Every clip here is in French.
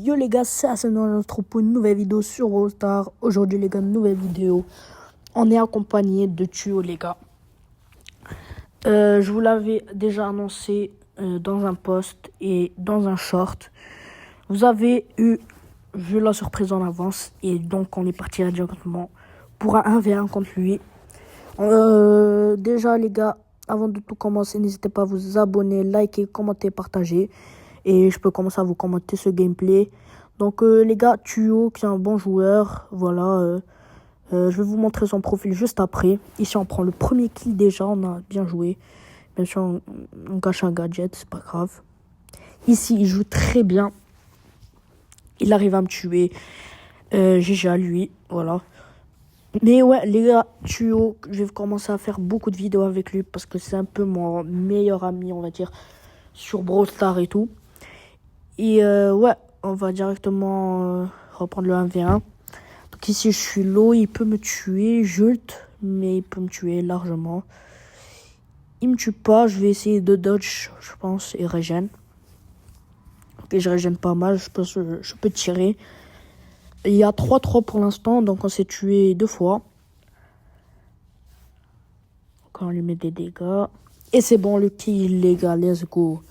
Yo les gars, c'est notre pour une nouvelle vidéo sur Brawl Stars. Aujourd'hui les gars, nouvelle vidéo. On est accompagné de Tuo les gars. Je vous l'avais déjà annoncé dans un post et dans un short. Vous avez vu la surprise en avance et donc on est parti directement pour un 1v1 contre lui. Déjà les gars, avant de tout commencer, n'hésitez pas à vous abonner, liker, commenter, partager. Et je peux commencer à vous commenter ce gameplay. Donc les gars, Tuo qui est un bon joueur, voilà. Je vais vous montrer son profil juste après. Ici on prend le premier kill déjà, on a bien joué. Bien sûr on gâche un gadget, c'est pas grave. Ici il joue très bien. Il arrive à me tuer. GG à lui, voilà. Mais ouais les gars, Tuo, je vais commencer à faire beaucoup de vidéos avec lui parce que c'est un peu mon meilleur ami, on va dire, sur Brawl Stars et tout. Et ouais, on va directement reprendre le 1v1. Donc ici, je suis low, il peut me tuer, Jult, mais il peut me tuer largement. Il me tue pas, je vais essayer de dodge, je pense, et régène. Ok, je régène pas mal, je pense que je peux tirer. Il y a 3-3 pour l'instant, donc on s'est tué 2 fois. Donc on lui met des dégâts. Et c'est bon, le kill, les gars, let's go.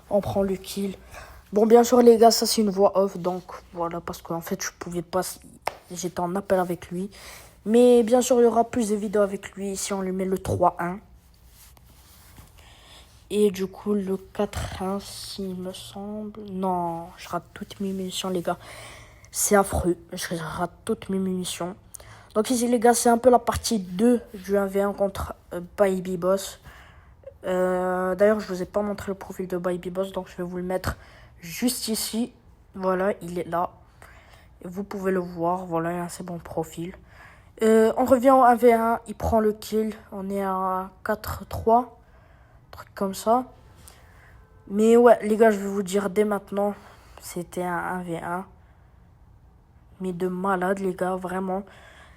On prend le kill. Bon, bien sûr, les gars, ça c'est une voix off, donc voilà, parce qu'en fait, je pouvais pas, j'étais en appel avec lui. Mais bien sûr, il y aura plus de vidéos avec lui si on lui met le 3-1. Et du coup, le 4-1, s'il me semble. Non, je rate toutes mes munitions, les gars. C'est affreux, je rate toutes mes munitions. Donc ici, les gars, c'est un peu la partie 2 du 1v1 contre Baby Boss. D'ailleurs, je vous ai pas montré le profil de Baby Boss, donc je vais vous le mettre juste ici. Voilà, il est là. Vous pouvez le voir, voilà, il a un assez bon profil. On revient au 1v1, il prend le kill. On est à 4-3, truc comme ça. Mais ouais, les gars, je vais vous dire dès maintenant, c'était un 1v1. Mais de malade, les gars, vraiment.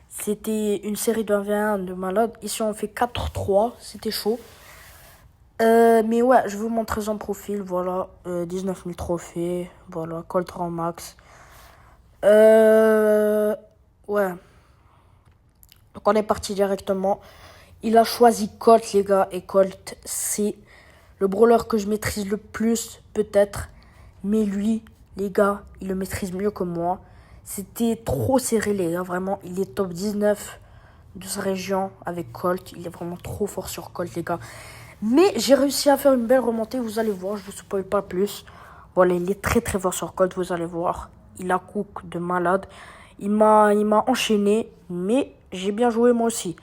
C'était une série de 1v1 de malade. Ici, on fait 4-3, c'était chaud. Mais ouais, je vais vous montrer son profil, voilà, 19 000 trophées, voilà, Colt en max. Ouais. Donc on est parti directement. Il a choisi Colt, les gars, et Colt, c'est le brawler que je maîtrise le plus, peut-être. Mais lui, les gars, il le maîtrise mieux que moi. C'était trop serré, les gars, vraiment. Il est top 19 de sa région avec Colt. Il est vraiment trop fort sur Colt, les gars. Mais j'ai réussi à faire une belle remontée, vous allez voir, je vous spoil pas plus. Voilà, il est très très fort sur Colt, vous allez voir. Il a cook de malade. Il m'a enchaîné, mais j'ai bien joué moi aussi.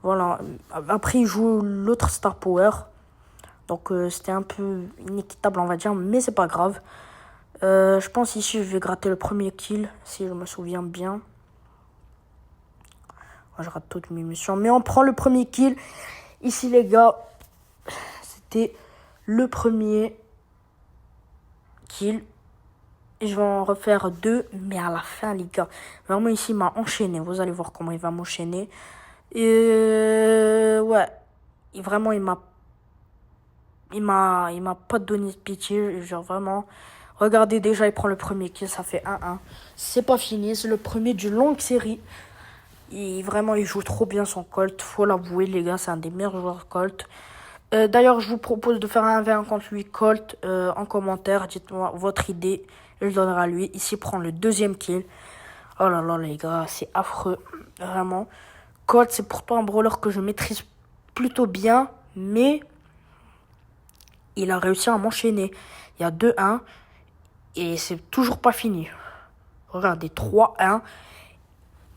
Voilà, après il joue l'autre Star Power. Donc c'était un peu inéquitable on va dire, mais c'est pas grave. Je pense ici je vais gratter le premier kill, si je me souviens bien. Je rate toutes mes missions, mais on prend le premier kill. Ici les gars, c'était le premier kill. Et je vais en refaire 2, mais à la fin, les gars. Vraiment, ici, il m'a enchaîné. Vous allez voir comment il va m'enchaîner. Et ouais. Et vraiment, il m'a pas donné de pitié. Genre, vraiment. Regardez, déjà, il prend le premier kill. Ça fait 1-1. C'est pas fini. C'est le premier d'une longue série. Et vraiment, il joue trop bien son Colt. Faut l'avouer, les gars. C'est un des meilleurs joueurs Colt. D'ailleurs, je vous propose de faire un 1v1 contre lui, Colt, en commentaire. Dites-moi votre idée. Je le donnerai à lui. Ici, prend le deuxième kill. Oh là là, les gars, c'est affreux. Vraiment. Colt, c'est pourtant un brawler que je maîtrise plutôt bien. Mais il a réussi à m'enchaîner. Il y a 2-1. Et c'est toujours pas fini. Regardez, 3-1.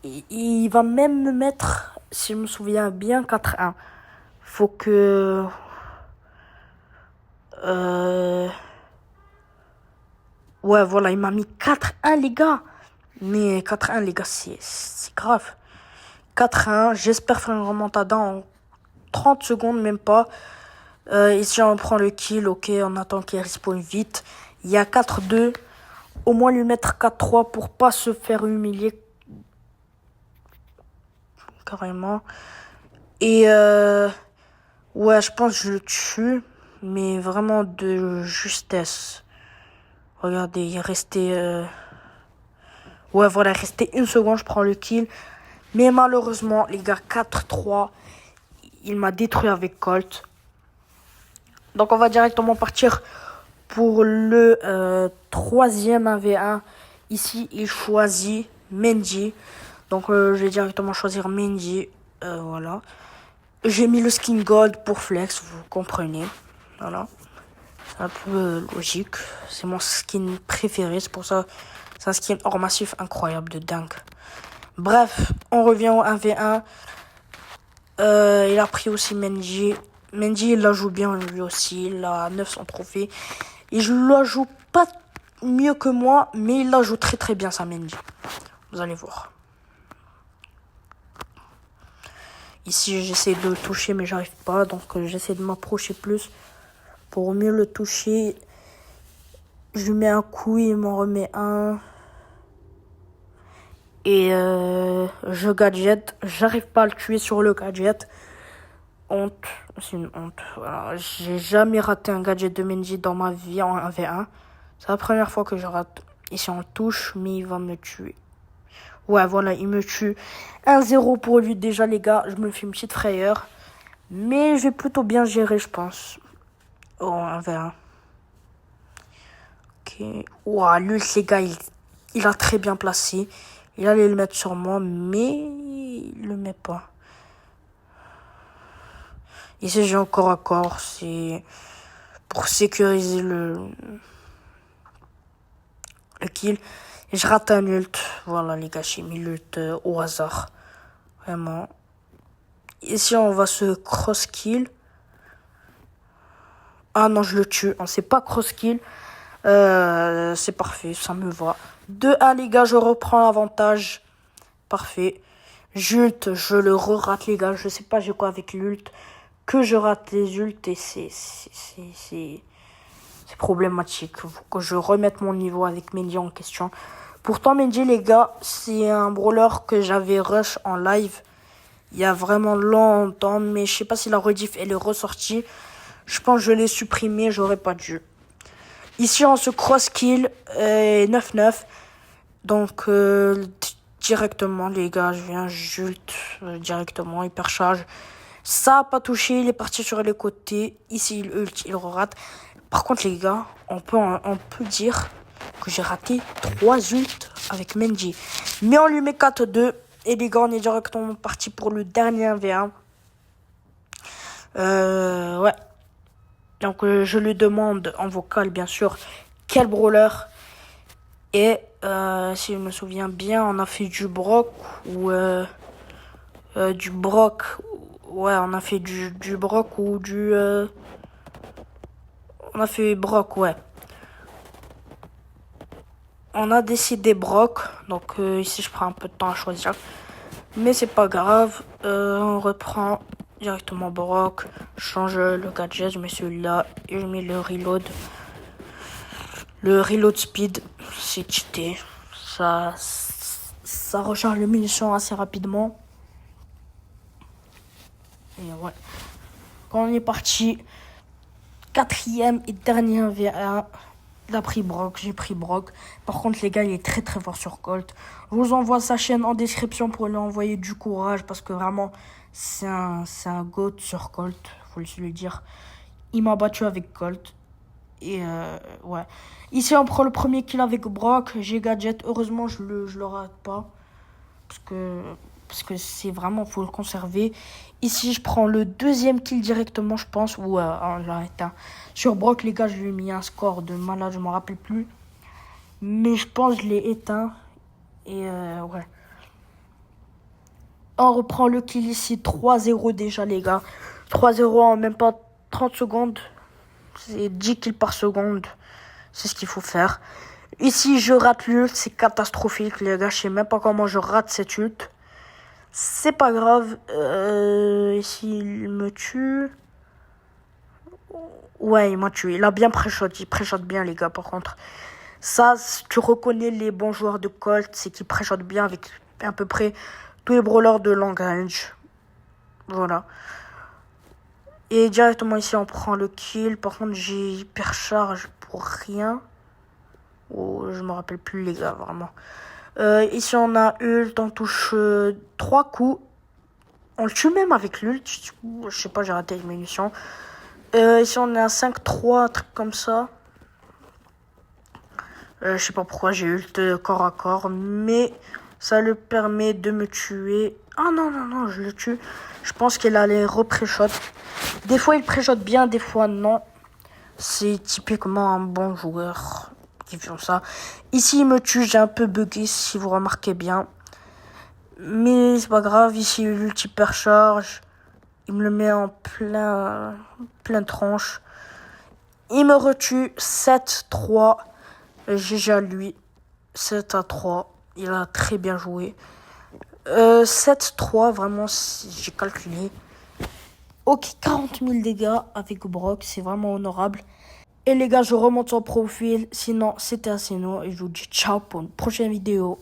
Et il va même me mettre, si je me souviens bien, 4-1. Faut que... Ouais, voilà, il m'a mis 4-1, les gars. Mais 4-1, les gars, c'est grave. 4-1, j'espère faire une remontada en 30 secondes, même pas. Ici, on prend le kill, ok, on attend qu'il respawn vite. Il y a 4-2. Au moins lui mettre 4-3 pour pas se faire humilier. Carrément. Et ouais, je pense que je le tue. Mais vraiment de justesse. Regardez, il restait... Ouais, voilà, il restait 1 seconde, je prends le kill. Mais malheureusement, les gars, 4-3. Il m'a détruit avec Colt. Donc on va directement partir pour le troisième 1v1. Ici, il choisit Mendy. Donc je vais directement choisir Mendy. Voilà. J'ai mis le skin gold pour flex, vous comprenez. Voilà. C'est un peu logique. C'est mon skin préféré. C'est pour ça. C'est un skin hors massif incroyable de dingue. Bref, on revient au 1v1. Il a pris aussi Mendy. Mendy, il la joue bien lui aussi. Il a 900 trophées. Et je la joue pas mieux que moi, mais il la joue très très bien, ça Mendy. Vous allez voir. Ici, j'essaie de le toucher, mais j'arrive pas. Donc, j'essaie de m'approcher plus pour mieux le toucher. Je lui mets un coup, il m'en remet un. Et je gadget. J'arrive pas à le tuer sur le gadget. Honte. C'est une honte. Voilà. J'ai jamais raté un gadget de Mendy dans ma vie en 1v1. C'est la première fois que je rate. Ici, on touche, mais il va me tuer. Ouais, voilà, il me tue. 1-0 pour lui déjà, les gars. Je me fais une petite frayeur. Mais je vais plutôt bien gérer, je pense. Oh, 1v1. Ok. Ouah, lui, les gars, il a très bien placé. Il allait le mettre sur moi, mais il le met pas. Ici, j'ai encore à corps. C'est pour sécuriser le kill. Et je rate un ult. Voilà, les gars, j'ai mis l'ult au hasard. Vraiment. Ici, on va se cross-kill. Ah non, je le tue. On sait pas cross-kill. C'est parfait, ça me va. 2-1, les gars, je reprends l'avantage. Parfait. J'ult, je le re-rate, les gars. Je sais pas j'ai quoi avec l'ult. Que je rate les ults et c'est problématique. Faut que je remette mon niveau avec Mendy en question. Pourtant, Mendy, les gars, c'est un brawler que j'avais rush en live il y a vraiment longtemps. Mais je sais pas si la rediff, elle est ressortie. Je pense que je l'ai supprimé, j'aurais pas dû. Ici, on se cross-kill 9-9. Donc, directement, les gars, je viens j'ult directement, hyper charge. Ça a pas touché, il est parti sur les côtés. Ici, il ult, il rate. Par contre, les gars, on peut dire que j'ai raté 3 ults avec Mendy. Mais on lui met 4-2. Et les gars, on est directement parti pour le dernier 1v1. Ouais. Donc, je lui demande en vocal, bien sûr, quel brawler. Et si je me souviens bien, on a fait du Brock ou du Brock. Ouais, on a fait du Brock ou du... On a fait Brock, ouais. On a décidé Brock. Donc ici, je prends un peu de temps à choisir. Mais c'est pas grave. On reprend directement Brock. Je change le gadget, je mets celui-là. Et je mets le reload. Le reload speed, c'est cheaté. Ça recharge les munitions assez rapidement. Et ouais. Quand on est parti, 4e et dernier 1v1, il a pris Brock, j'ai pris Brock. Par contre, les gars, il est très très fort sur Colt. Je vous envoie sa chaîne en description pour lui envoyer du courage parce que vraiment, c'est un GOAT sur Colt, faut le dire. Il m'a battu avec Colt. Et ouais. Ici, on prend le premier kill avec Brock. J'ai gadget. Heureusement, je le rate pas. Parce que c'est vraiment, faut le conserver. Ici, je prends le deuxième kill directement, je pense. Ou on l'a éteint. Sur Brock, les gars, je lui ai mis un score de malade, je m'en rappelle plus. Mais je pense que je l'ai éteint. Et ouais. On reprend le kill ici. 3-0 déjà, les gars. 3-0 en même pas 30 secondes. C'est 10 kills par seconde. C'est ce qu'il faut faire. Ici, je rate l'ult. C'est catastrophique, les gars. Je sais même pas comment je rate cette ult. C'est pas grave. Ici, il me tue. Ouais, il m'a tué. Il a bien pré-shot. Il pré-shot bien, les gars, par contre. Ça, tu reconnais les bons joueurs de Colt. C'est qu'ils pré-shot bien avec à peu près tous les brawlers de long range. Voilà. Et directement ici, on prend le kill. Par contre, j'ai hyper charge pour rien. Oh, je me rappelle plus les gars, vraiment. Ici on a ult, on touche 3 coups. On le tue même avec l'ult. Je sais pas, j'ai raté une munition. Ici on est à 5-3, un truc comme ça. Je sais pas pourquoi j'ai ult corps à corps, mais ça le permet de me tuer. Ah non, non, non, je le tue. Je pense qu'il allait représhot. Des fois il préshot bien, des fois non. C'est typiquement un bon joueur qui fait ça. Ici il me tue, j'ai un peu bugué si vous remarquez bien. Mais c'est pas grave, ici l'ult hypercharge. Il me le met en plein tronche. Il me retue 7-3. GG à lui. 7-3. Il a très bien joué. 7-3, vraiment, j'ai calculé. Ok, 40 000 dégâts avec Brock, c'est vraiment honorable. Et les gars, je remonte son profil. Sinon, c'était assez non. Et je vous dis ciao pour une prochaine vidéo.